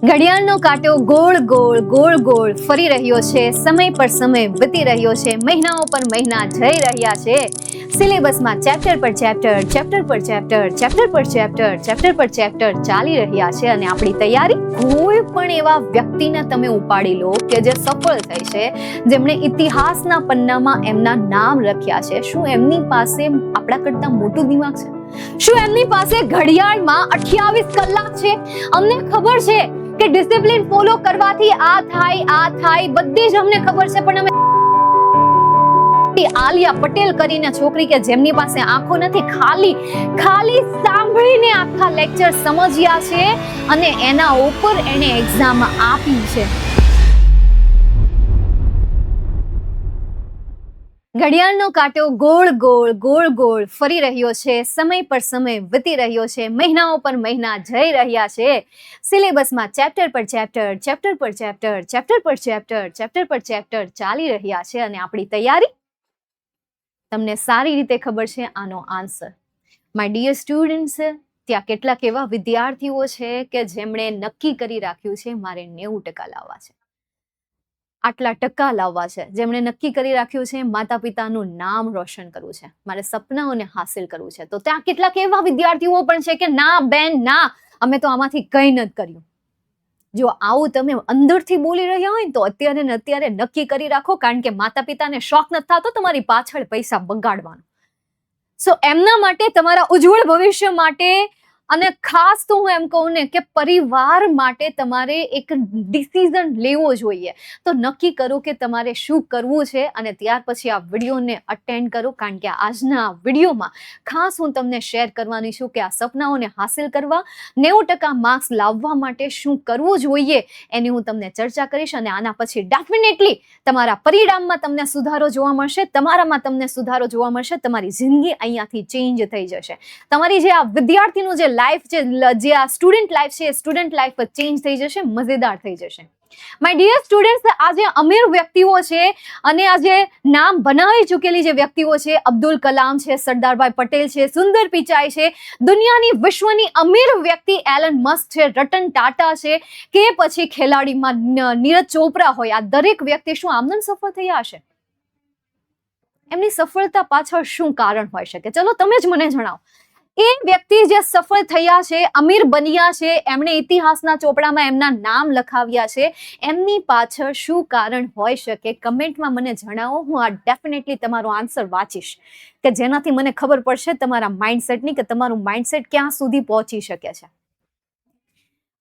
ઘડિયાળનો કાંટો ગોળ ગોળ ગોળ ગોળ ફરી રહ્યો છે, સમય પર સમય વીતી રહ્યો છે, મહિનાઓ પર મહિના જઈ રહ્યા છે. સિલેબસમાં ચેપ્ટર પર ચેપ્ટર, ચેપ્ટર પર ચેપ્ટર, ચેપ્ટર પર ચેપ્ટર, ચેપ્ટર પર ચેપ્ટર ચાલી રહ્યા છે અને આપણી તૈયારી. કોઈ પણ એવા વ્યક્તિને તમે ઉપાડી લો કે જે સફળ થઈ છે, જેમણે ઇતિહાસના પન્નામાં એમના નામ લખ્યા છે. શું એમની પાસે આપણા કરતા મોટું દિમાગ છે? શું એમની પાસે ઘડિયાળમાં 28 કલાક છે? અમને ખબર છે કે ડિસિપ્લિન ફોલો કરવાથી આ થાય બધી જ અમને ખબર છે, પણ અમે આલિયા પટેલ કરીને છોકરી કે જેમની પાસે આંખો નથી, ખાલી સાંભળીને આખા લેક્ચર સમજ્યા છે અને એના ઉપર એને એક્ઝામ આપી છે. ઘડિયાળનો કાંટો ગોળ ગોળ ગોળ ગોળ ફરી રહ્યો છે, સમય પર સમય વીતી રહ્યો છે, મહિનાઓ પર મહિના જઈ રહ્યા છે. સિલેબસમાં ચેપ્ટર પર ચેપ્ટર, ચેપ્ટર પર ચેપ્ટર, ચેપ્ટર પર ચેપ્ટર, ચેપ્ટર પર ચેપ્ટર ચાલી રહ્યા છે અને આપણી તૈયારી. તમને સારી રીતે ખબર છે આનો આન્સર. માય ડિયર સ્ટુડન્ટ્સ, ત્યાં કેટલાક એવા વિદ્યાર્થીઓ છે કે જેમણે નક્કી કરી રાખ્યું છે મારે 90% લાવવા છે, આટલા ટકા લાવવા છે. જેમણે નક્કી કરી રાખ્યું છે માતા પિતાનું નામ રોશન કરવું છે, મારે સપનાઓને હાસિલ કરવું છે. તો ત્યાં કેટલાક એવા વિદ્યાર્થીઓ પણ છે કે ના બેન ના, અમે તો આમાંથી કંઈ નથી કર્યું. જો આવું તમે અંદરથી બોલી રહ્યા હોય તો અત્યારે ને અત્યારે નક્કી કરી રાખો, કારણ કે માતા પિતાને શોખ નથી થતો તમારી પાછળ પૈસા બગાડવાનો. સો એમના માટે, તમારા ઉજ્જવળ ભવિષ્ય માટે, અને ખાસ તો હું એમ કહું ને કે પરિવાર માટે તમારે એક ડિસિઝન લેવો જોઈએ. તો નક્કી કરો કે તમારે શું કરવું છે અને ત્યાર પછી આ વિડીયોને અટેન્ડ કરો, કારણ કે આજના વિડીયોમાં ખાસ હું તમને શેર કરવાની છું કે આ સપનાઓને હાસિલ કરવા, 90% માર્ક્સ લાવવા માટે શું કરવું જોઈએ એની હું તમને ચર્ચા કરીશ. અને આના પછી ડેફિનેટલી તમારા પરિણામમાં તમને સુધારો જોવા મળશે, તમારામાં તમને સુધારો જોવા મળશે, તમારી જિંદગી અહીંયાથી ચેન્જ થઈ જશે. તમારી જે આ વિદ્યાર્થીનું જે લાઈફ છે, જે આ સ્ટુડન્ટ લાઈફ છે, સ્ટુડન્ટ લાઈફ ચેન્જ થઈ જશે, મજેદાર થઈ જશે. માય ડિયર સ્ટુડન્ટ્સ, આ જે અમીર વ્યક્તિઓ છે અને આ જે નામ બનાવી ચૂકેલી જે વ્યક્તિઓ છે, અબ્દુલ કલામ છે, સરદારભાઈ પટેલ છે, સુંદર પિચાઈ છે, દુનિયાની વિશ્વની અમીર વ્યક્તિ એલન મસ્ક છે, રતન ટાટા છે, કે પછી ખેલાડીમાં નીરજ ચોપરા હોય, આ દરેક વ્યક્તિ શું આમદન સફળ થયા હશે? એમની સફળતા પાછળ શું કારણ હોઈ શકે? ચલો તમે જ મને જણાવો. એ વ્યક્તિ જે સફળ થયા છે, અમીર બન્યા છે, એમણે ઇતિહાસના ચોપડામાં એમના નામ લખાવ્યા છે, એમની પાછળ શું કારણ હોઈ શકે? કમેન્ટમાં મને જણાવો. હું આ ડેફિનેટલી તમારો આન્સર વાંચીશ, કે જેનાથી મને ખબર પડશે તમારા માઇન્ડસેટની, કે તમારું માઇન્ડસેટ ક્યાં સુધી પહોંચી શકે છે.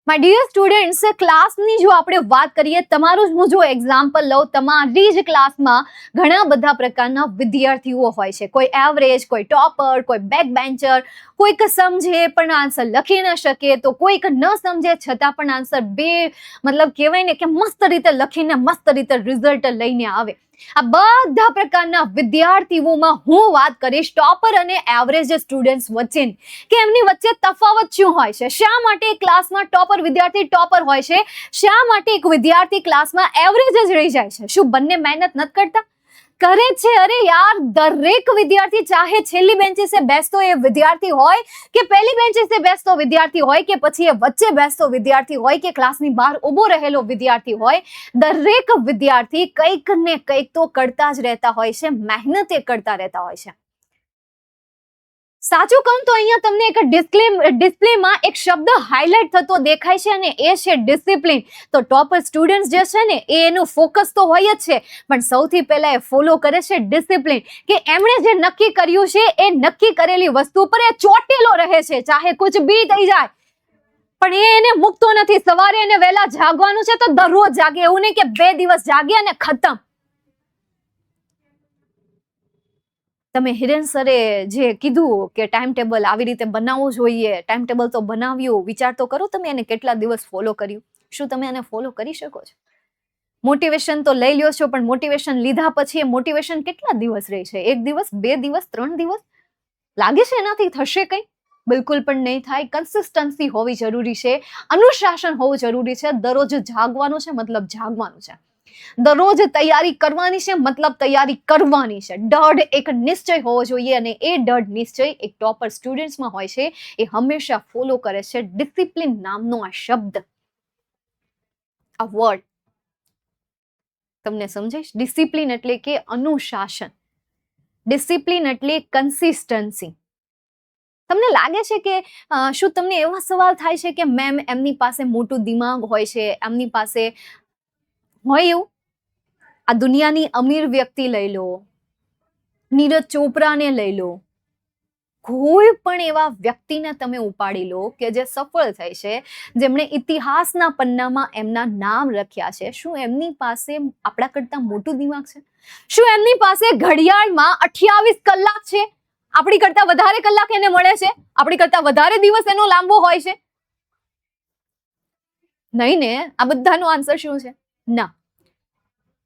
માય ડિયર સ્ટુડન્ટ્સ, ક્લાસની જો આપણે વાત કરીએ, તમારું જ હું જો એક્ઝામ્પલ લઉં, તમારી જ ક્લાસમાં ઘણા બધા પ્રકારના વિદ્યાર્થીઓ હોય છે. કોઈ એવરેજ, કોઈ ટોપર, કોઈ બેક બેન્ચર, કોઈક સમજે પણ આન્સર લખી ન શકે, તો કોઈક ન સમજે છતાં પણ આન્સર મતલબ કહેવાય ને કે મસ્ત રીતે લખીને મસ્ત રીતે રિઝલ્ટ લઈને આવે. આ બધા પ્રકારના વિદ્યાર્થીઓમાં હું વાત કરીશ ટોપર અને એવરેજ સ્ટુડન્ટ્સ વચ્ચેની, કે એમની વચ્ચે તફાવત શું હોય છે. શા માટે એક ક્લાસમાં ટોપર વિદ્યાર્થી ટોપર હોય છે, શા માટે એક વિદ્યાર્થી ક્લાસમાં એવરેજ જ રહી જાય છે? શું બંને મહેનત નથી કરતા? કરે છે. અરે યાર, દરેક વિદ્યાર્થી, ચાહે છેલ્લી બેન્ચીસે બેસતો એ વિદ્યાર્થી હોય, કે પહેલી બેન્ચીસે બેસતો વિદ્યાર્થી હોય, કે પછી એ વચ્ચે બેસતો વિદ્યાર્થી હોય, કે ક્લાસની બહાર ઊભો રહેલો વિદ્યાર્થી હોય, દરેક વિદ્યાર્થી કંઈક ને કંઈક તો કરતા જ રહેતા હોય છે, મહેનત એ કરતા રહેતા હોય છે. સાચું કહું તો અહીંયા તમને એક ડિસ્પ્લેમાં એક શબ્દ હાઇલાઇટ થતો દેખાય છે અને એ છે ડિસિપ્લિન. તો ટોપર સ્ટુડન્ટ્સ જે છે ને, એનું ફોકસ તો હોય જ છે, પણ સૌથી પહેલા એ ફોલો કરે છે ડિસિપ્લિન, કે એમણે જે નક્કી કર્યું છે એ નક્કી કરેલી વસ્તુ પર એ ચોટેલો રહે છે, ચાહે કુછ બી થઈ જાય. પણ એને મૂકતો નથી. સવારે એને વહેલા જાગવાનું છે તો દરરોજ જાગે, એવું નહીં કે 2 દિવસ જાગે અને ખતમ. તમે હિરેન સરે જે કીધું કે ટાઈમ ટેબલ આવી રીતે બનાવવું જોઈએ, ટાઈમ ટેબલ તો બનાવ્યું, વિચાર તો કરો તમે એને કેટલા દિવસ ફોલો કર્યું. શું તમે એને ફોલો કરી શકો છો? મોટિવેશન તો લઈ લ્યો છો, પણ મોટિવેશન લીધા પછી એ મોટિવેશન કેટલા દિવસ રહે છે? 1 દિવસ, 2 દિવસ, 3 દિવસ? લાગે છે એનાથી થશે કંઈ? બિલકુલ પણ નહીં થાય. કન્સિસ્ટન્સી હોવી જરૂરી છે, અનુશાસન હોવું જરૂરી છે. દરરોજ જાગવાનું છે, મતલબ જાગવાનું છે. દરરોજ તૈયારી કરવાની છે, મતલબ તૈયારી કરવાની છે. દૃઢ એક નિશ્ચય હોવો જોઈએ, અને એ દૃઢ નિશ્ચય એક ટોપર સ્ટુડન્ટ્સમાં હોય છે. એ હંમેશા ફોલો કરે છે ડિસિપ્લિન નામનો આ શબ્દ. આ વર્ડ તમને સમજાય? ડિસિપ્લિન એટલે કે અનુશાસન, ડિસિપ્લિન એટલે કન્સિસ્ટન્સી. તમને લાગે છે કે શું તમને એવા સવાલ થાય છે કે મેમ એમની પાસે મોટું દિમાગ હોય છે, એમની પાસે હોય એવું? આ દુનિયાની અમીર વ્યક્તિ લઈ લો, નીરજ ચોપરાને લઈ લો, કોઈ પણ એવા વ્યક્તિને તમે ઉપાડી લો કે જે સફળ થઈ છે, જેમણે ઇતિહાસના પન્નામાં એમના નામ લખ્યા છે, શું એમની પાસે આપણા કરતા મોટું દિમાગ છે? શું એમની પાસે ઘડિયાળમાં 28 કલાક છે? આપણી કરતા વધારે કલાક એને મળે છે? આપણી કરતા વધારે દિવસ એનો લાંબો હોય છે? નહીં ને. આ બધાનો આન્સર શું છે? ના.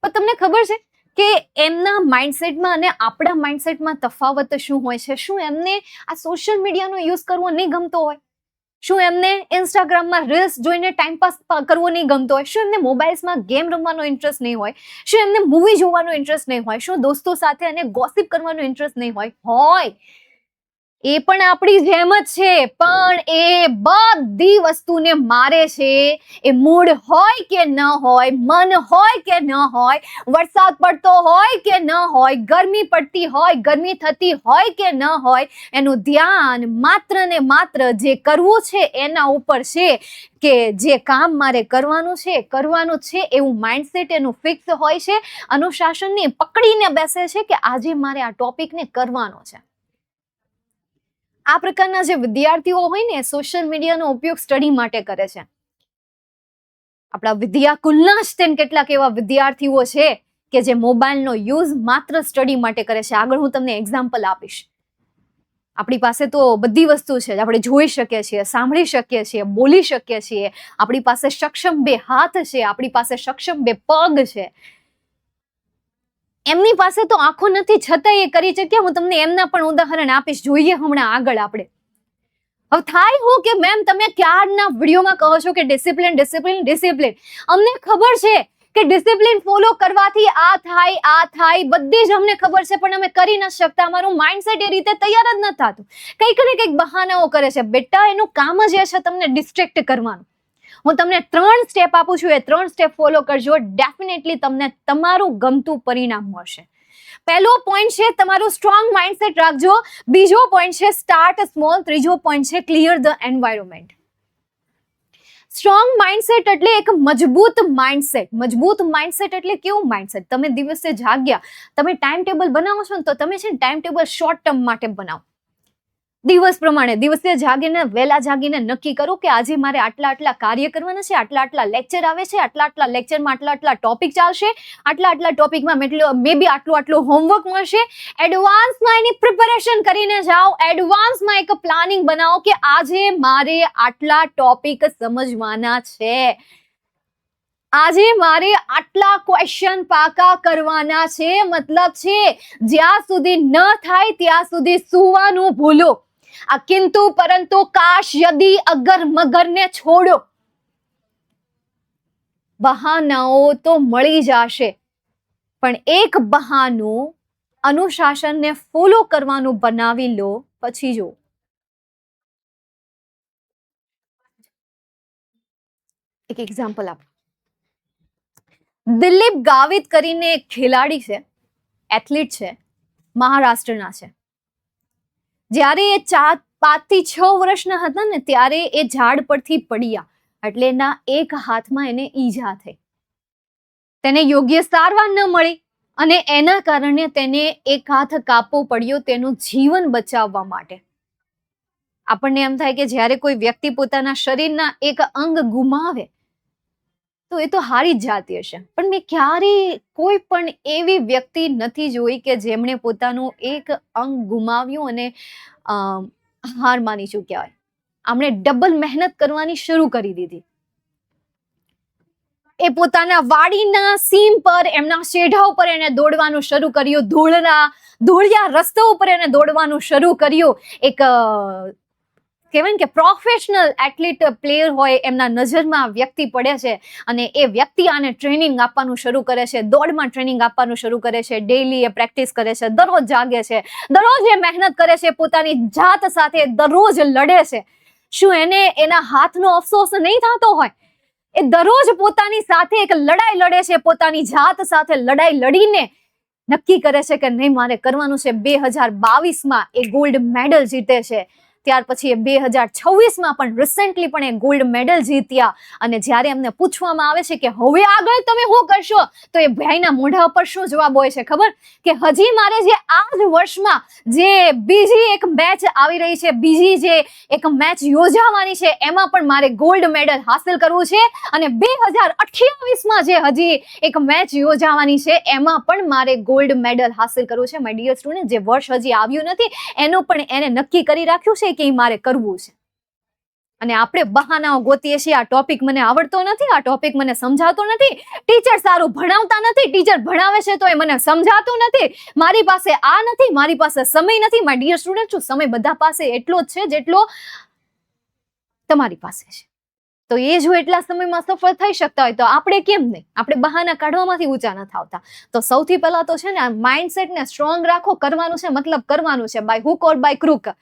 પણ તમને ખબર છે કે એમના માઇન્ડસેટમાં અને આપણા માઇન્ડસેટમાં તફાવત શું હોય છે? શું એમને આ સોશિયલ મીડિયાનો યુઝ કરવો નહીં ગમતો હોય? શું એમને ઇન્સ્ટાગ્રામમાં રીલ્સ જોઈને ટાઈમપાસ કરવો નહીં ગમતો હોય? શું એમને મોબાઈલ્સમાં ગેમ રમવાનો ઇન્ટરેસ્ટ નહીં હોય? શું એમને મૂવી જોવાનો ઇન્ટરેસ્ટ નહીં હોય? શું દોસ્તો સાથે અને ગોસિપ કરવાનો ઇન્ટરેસ્ટ નહીં હોય? હોય. એ પણ આપણી જેમ જ છે, પણ એ બધી વસ્તુને મારે છે. એ મૂડ હોય કે ન હોય, મન હોય કે ન હોય, વરસાદ પડતો હોય કે ન હોય, ગરમી પડતી હોય, ગરમી થતી હોય કે ન હોય, એનું ધ્યાન માત્ર ને માત્ર જે કરવું છે એના ઉપર છે, કે જે કામ મારે કરવાનું છે એવું માઇન્ડસેટ એનું ફિક્સ હોય છે. અનુશાસનને પકડીને બેસે છે કે આજે મારે આ ટોપિકને કરવાનો છે. આ પ્રકારના જે વિદ્યાર્થીઓ હોય ને, સોશિયલ મીડિયાનો ઉપયોગ સ્ટડી માટે કરે છે. આપણા વિદ્યાકુલના જ તેમ કેટલાક એવા વિદ્યાર્થીઓ છે કે જે મોબાઈલનો યુઝ માત્ર સ્ટડી માટે કરે છે. આગળ હું તમને એક્ઝામ્પલ આપીશ. આપણી પાસે તો બધી વસ્તુ છે, આપણે જોઈ શકીએ છીએ, સાંભળી શકીએ છીએ, બોલી શકીએ છીએ, આપણી પાસે સક્ષમ 2 હાથ છે, આપણી પાસે સક્ષમ 2 પગ છે. એમની પાસે તો આંખો નથી, છતાં એ કરી શક્યા. હું તમને એમના પણ ઉદાહરણ આપીશ, જોઈએ હમણાં આગળ આપણે. હવે થાય હું કે મેમ તમે ક્યારના વિડીયોમાં કહો છો કે ડિસિપ્લિન ડિસિપ્લિન ડિસિપ્લિન. અમને ખબર છે કે ડિસિપ્લિન ફોલો કરવાથી આ થાય બધી જ અમને ખબર છે, પણ અમે કરી ન શકતા. અમારું માઇન્ડસેટ એ રીતે તૈયાર જ ન થતું. કંઈક ને કંઈક બહાનાઓ કરે છે. બેટા એનું કામ જ એ છે તમને ડિસ્ટ્રેક્ટ કરવાનું. હું તમને 3 સ્ટેપ આપું છું, એ 3 સ્ટેપ ફોલો કરજો, ડેફિનેટલી તમને તમારું ગમતું પરિણામ મળશે. પહેલો પોઈન્ટ છે તમારું સ્ટ્રોંગ માઇન્ડસેટ રાખજો. બીજો પોઈન્ટ છે સ્ટાર્ટ સ્મોલ. ત્રીજો પોઈન્ટ છે clear the environment. Strong mindset એટલે એક મજબૂત માઇન્ડસેટ. મજબૂત માઇન્ડસેટ એટલે કેવું માઇન્ડસેટ? તમે દિવસે જાગ્યા, તમે ટાઈમ ટેબલ બનાવો છો ને, તો તમે છે ને ટાઈમ ટેબલ શોર્ટ ટર્મ માટે બનાવો. દિવસ પ્રમાણે દિવસે જાગીને વહેલા જાગીને નક્કી કરો કે આજે મારે આટલા કાર્ય કરવાના છે, આટલા લેક્ચર આવે છે, આટલા લેક્ચરમાં આટલા ટોપિક ચાલશે, આટલા ટોપિકમાં મે બી આટલું હોમવર્ક મળશે. એડવાન્સમાં એની પ્રિપેરેશન કરીને જાઓ. એડવાન્સમાં એક પ્લાનિંગ બનાવો કે આજે મારે આટલા ટોપિક સમજવાના છે, આજે મારે આટલા ક્વેશ્ચન પાકા કરવાના છે. મતલબ છે જ્યાં સુધી ન થાય ત્યાં સુધી સુવાનું ભૂલો. આ કિંતુ પરંતુ કાશ યદી અગર મગરને છોડો. બહાનાઓ તો મળી જશે, પણ એક બહાનું અનુશાસનને ફોલો કરવાનું બનાવી લો, પછી જો. એક એક્ઝામ્પલ આપો. દિલીપ ગાવિત કરીને એક ખેલાડી છે, એથ્લીટ છે, મહારાષ્ટ્રના છે. જ્યારે એ 5 થી 6 વર્ષના હતા ને, ત્યારે એ ઝાડ પરથી પડ્યા, એટલે એના એક હાથમાં એને ઈજા થઈ. તેને યોગ્ય સારવાર ન મળી અને એના કારણે તેને એક હાથ કાપવો પડ્યો તેનું જીવન બચાવવા માટે. આપણને એમ થાય કે જ્યારે કોઈ વ્યક્તિ પોતાના શરીરના એક અંગ ગુમાવે તો એ તો હારી જ જાતી હશે, પણ મેં ક્યારેય કોઈ પણ એવી વ્યક્તિ નથી જોઈ કે જેમણે પોતાનું એક અંગ ગુમાવ્યું અને હાર માની ચૂક્યા હોય. આમણે ડબલ મહેનત કરવાની શરૂ કરી દીધી. એ પોતાના વાડીના સીમ પર, એમના શેઢા ઉપર એને દોડવાનું શરૂ કર્યું. ધૂળિયા રસ્તા ઉપર એને દોડવાનું શરૂ કર્યું. એક કહેવાય કે પ્રોફેશનલ એથ્લીટ પ્લેયર હોય, એમના નજરમાં વ્યક્તિ પડે છે અને એ વ્યક્તિ આને ટ્રેનિંગ આપવાનું શરૂ કરે છે, દોડમાં ટ્રેનિંગ આપવાનું શરૂ કરે છે. ડેઈલી એ પ્રેક્ટિસ કરે છે, દરરોજ જાગે છે, દરરોજ એ મહેનત કરે છે, પોતાની જાત સાથે દરરોજ લડે છે. શું એને એના હાથનો અફસોસ નહીં થતો હોય? એ દરરોજ પોતાની સાથે એક લડાઈ લડે છે, પોતાની જાત સાથે લડાઈ લડીને નક્કી કરે છે કે નહીં મારે કરવાનું છે. 2022માં એ ગોલ્ડ મેડલ જીતે છે. ત્યાર પછી એ 2026માં પણ રિસેન્ટલી પણ એ ગોલ્ડ મેડલ જીત્યા. અને જ્યારે એમને પૂછવામાં આવે છે કે હવે આગળ તમે શું કરશો, તો એ ભાઈના મોઢા ઉપર શું જવાબ હોય છે ખબર? કે હજી મારે જે આ જ વર્ષમાં જે બીજી એક મેચ આવી રહી છે, બીજી જે એક મેચ યોજાવાની છે, એમાં પણ મારે ગોલ્ડ મેડલ હાંસલ કરવું છે. અને 2028માં જે હજી એક મેચ યોજાવાની છે, એમાં પણ મારે ગોલ્ડ મેડલ હાંસલ કરવું છે. માય ડિયર સ્ટુડન્ટ, જે વર્ષ હજી આવ્યું નથી એનું પણ એને નક્કી કરી રાખ્યું છે કે મારે કરવું છે. અને આપણે બહાનાઓ ગોતીએ છીએ, આ ટોપિક મને આવડતો નથી, આ ટોપિક મને સમજાતો નથી, ટીચર સારું ભણાવતા નથી, ટીચર ભણાવે છે તો એ મને સમજાતું નથી, મારી પાસે આ નથી, મારી પાસે સમય નથી. માય ડિયર સ્ટુડન્ટ, શું સમય બધા પાસે એટલો જ છે જેટલો તમારી પાસે છે? તો એ જો એટલા સમયમાં સફળ થઈ શકતા હોય તો આપણે કેમ નહીં? આપણે બહાના કાઢવામાંથી ઊંચા નથી આવતા. તો સૌથી પહેલા તો છે ને માઇન્ડસેટને સ્ટ્રોંગ રાખો. કરવાનું છે મતલબ કરવાનું છે, by hook or by crook.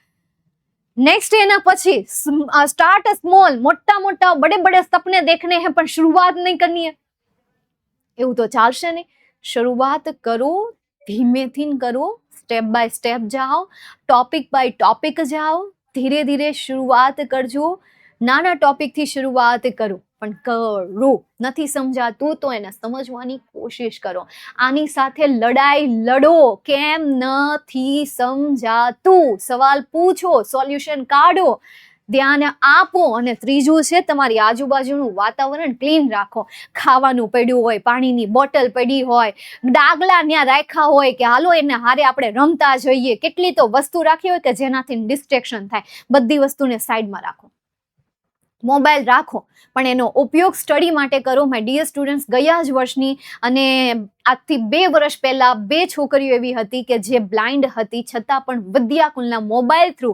Next एना पछी स्टार्ट स्मॉल, मोटा मोटा बड़े बड़े सपने देखने हैं पर शुरुआत नहीं करनी है, એવું તો ચાલશે નહીં. શરૂઆત કરો, ધીમેથી કરો, સ્ટેપ બાય સ્ટેપ જાઓ, ટોપિક બાય ટોપિક જાઓ, ધીરે ધીરે શરૂઆત કરજો. નાના ટોપિકથી શરૂઆત કરો, પણ કરો. નથી સમજાતું તો એને સમજવાની કોશિશ કરો. આની સાથે લડાઈ લડો. કેમ નથી સમજાતું? સવાલ પૂછો, સોલ્યુશન કાઢો, ધ્યાન આપો. અને ત્રીજું છે તમારી આજુબાજુનું વાતાવરણ ક્લીન રાખો. ખાવાનું પડ્યું હોય, પાણીની બોટલ પડી હોય, ડાગલા ત્યાં રાખ્યા હોય કે હાલો એને હારે આપણે રમતા જઈએ, કેટલી તો વસ્તુ રાખી હોય કે જેનાથી ડિસ્ટ્રેક્શન થાય. બધી વસ્તુને સાઈડમાં રાખો. મોબાઈલ રાખો પણ એનો ઉપયોગ સ્ટડી માટે કરો. માય ડિયર સ્ટુડન્ટ્સ, ગયા જ વર્ષની અને આજથી 2 વર્ષ પહેલા 2 છોકરીઓ એવી હતી કે જે બ્લાઇન્ડ હતી, છતાં પણ વિદ્યાકુલના મોબાઈલ થ્રુ,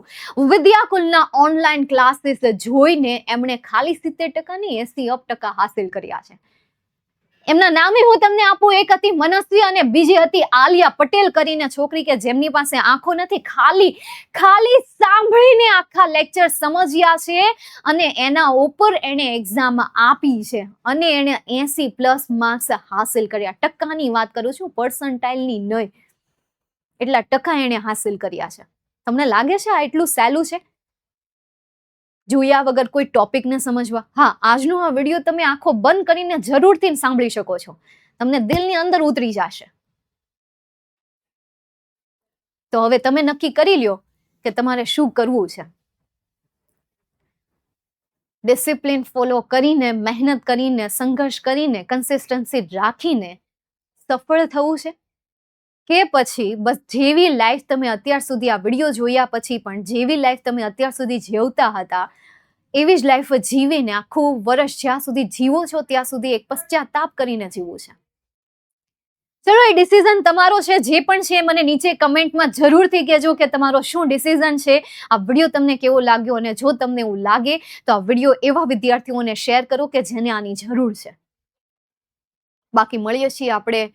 વિદ્યાકુલના ઓનલાઈન ક્લાસીસ જોઈને એમણે ખાલી 70% નહીં 80% હાસિલ કર્યા છે. એમના નામે હું તમને આપું. એક હતી મનસ્વી અને બીજી હતી આલિયા પટેલ કરીને છોકરી કે જેમની પાસે આંખો નથી, ખાલી સાંભળીને આખા લેક્ચર સમજ્યા છે અને એના ઉપર એને એક્ઝામ આપી છે અને એને 80+ માર્ક્સ હાસિલ કર્યા. ટકાની વાત કરું છું, પર્સન્ટાઇલની નહીં. એટલા ટકા એને હાસિલ કર્યા છે. તમને લાગે છે આ એટલું સહેલું છે જોયા વગર કોઈ ટોપિકને સમજવા? હા, આજનો આ વિડીયો તમે આંખો બંધ કરીને જરૂરથી સાંભળી શકો છો, તમને દિલની અંદર ઉતરી જશે. તો હવે તમે નક્કી કરી લ્યો કે તમારે શું કરવું છે. ડિસિપ્લિન ફોલો કરીને, મહેનત કરીને, સંઘર્ષ કરીને, કન્સિસ્ટન્સી રાખીને સફળ થવું છે કે પછી બસ જેવી લાઈફ તમે અત્યાર સુધી આ વિડીયો જોયા પછી પણ જેવી લાઈફ તમે અત્યાર સુધી જીવતા હતા એવી જ લાઈફ જીવીને આખું વર્ષ જ્યાં સુધી જીવો છો ત્યાં સુધી એક પશ્ચાતાપ કરીને જીવવું છે? ચલો, એ ડિસિઝન તમારો છે. જે પણ છે મને નીચે કમેન્ટમાં જરૂરથી કહેજો કે તમારો શું ડિસિઝન છે. આ વિડીયો તમને કેવો લાગ્યો અને જો તમને એવું લાગે તો આ વિડીયો એવા વિદ્યાર્થીઓને શેર કરો કે જેને આની જરૂર છે. બાકી મળીએ છીએ આપણે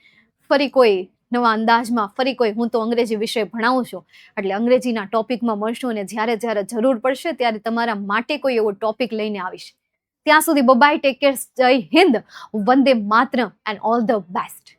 ફરી કોઈ નવા અંદાજમાં, ફરી કોઈ, હું તો અંગ્રેજી વિષય ભણાવું છું એટલે અંગ્રેજીના ટોપિકમાં મળશું અને જ્યારે જ્યારે જરૂર પડશે ત્યારે તમારા માટે કોઈ એવો ટોપિક લઈને આવીશ. ત્યાં સુધી બાય, ટેક કેર, જય Hind, Vande Mataram and all the best.